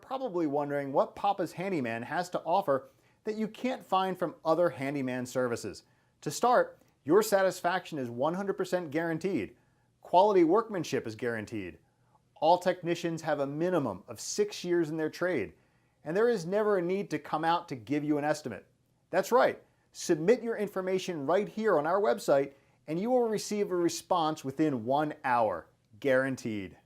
probably wondering what Papa's Handyman has to offer that you can't find from other handyman services. To start, your satisfaction is 100% guaranteed. Quality workmanship is guaranteed. All technicians have a minimum of 6 years in their trade, and there is never a need to come out to give you an estimate. That's right, submit your information right here on our website and you will receive a response within 1 hour, guaranteed.